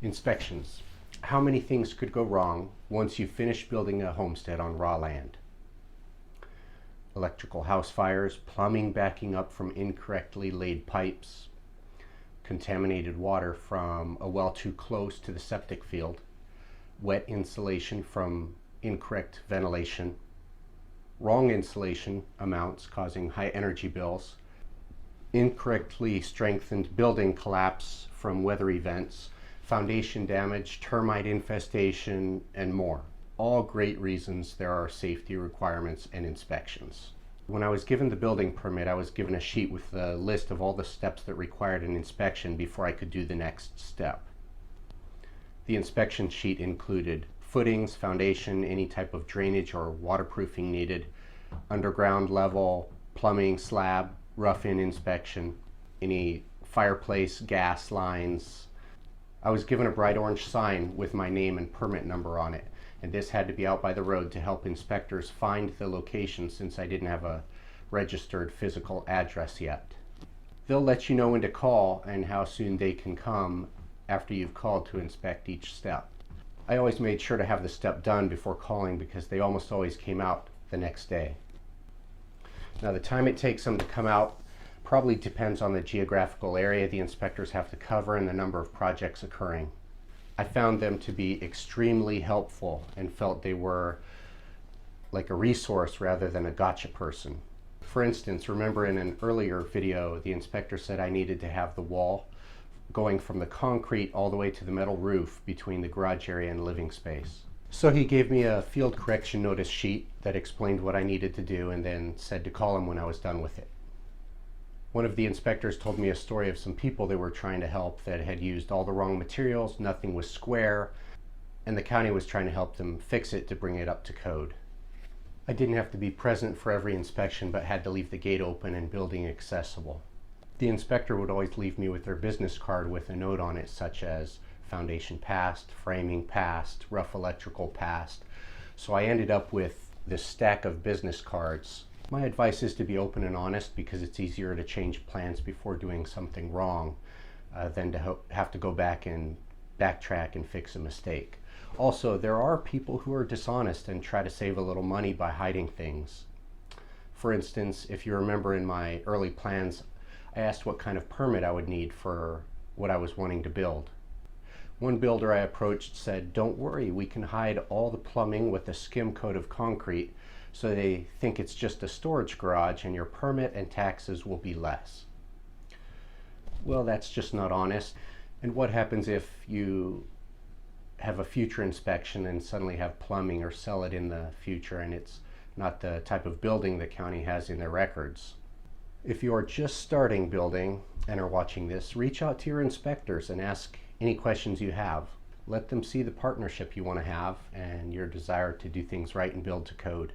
Inspections. How many things could go wrong once you finish building a homestead on raw land? Electrical house fires, plumbing backing up from incorrectly laid pipes, contaminated water from a well too close to the septic field, wet insulation from incorrect ventilation, wrong insulation amounts causing high energy bills, incorrectly strengthened building collapse from weather events, foundation damage, termite infestation, and more. All great reasons there are safety requirements and inspections. When I was given the building permit, I was given a sheet with a list of all the steps that required an inspection before I could do the next step. The inspection sheet included footings, foundation, any type of drainage or waterproofing needed, underground level, plumbing, slab, rough-in inspection, any fireplace, gas lines. I was given a bright orange sign with my name and permit number on it, and this had to be out by the road to help inspectors find the location since I didn't have a registered physical address yet. They'll let you know when to call and how soon they can come after you've called to inspect each step. I always made sure to have the step done before calling because they almost always came out the next day. Now the time it takes them to come out probably depends on the geographical area the inspectors have to cover and the number of projects occurring. I found them to be extremely helpful and felt they were like a resource rather than a gotcha person. For instance, remember in an earlier video, the inspector said I needed to have the wall going from the concrete all the way to the metal roof between the garage area and living space. So he gave me a field correction notice sheet that explained what I needed to do and then said to call him when I was done with it. One of the inspectors told me a story of some people they were trying to help that had used all the wrong materials, nothing was square, and the county was trying to help them fix it to bring it up to code. I didn't have to be present for every inspection, but had to leave the gate open and building accessible. The inspector would always leave me with their business card with a note on it such as foundation passed, framing passed, rough electrical passed. So I ended up with this stack of business cards. My advice is to be open and honest because it's easier to change plans before doing something wrong than to have to go back and backtrack and fix a mistake. Also, there are people who are dishonest and try to save a little money by hiding things. For instance, if you remember in my early plans, I asked what kind of permit I would need for what I was wanting to build. One builder I approached said, "Don't worry, we can hide all the plumbing with a skim coat of concrete so they think it's just a storage garage and your permit and taxes will be less." Well, that's just not honest. And what happens if you have a future inspection and suddenly have plumbing or sell it in the future and it's not the type of building the county has in their records? If you are just starting building and are watching this, reach out to your inspectors and ask any questions you have. Let them see the partnership you want to have and your desire to do things right and build to code.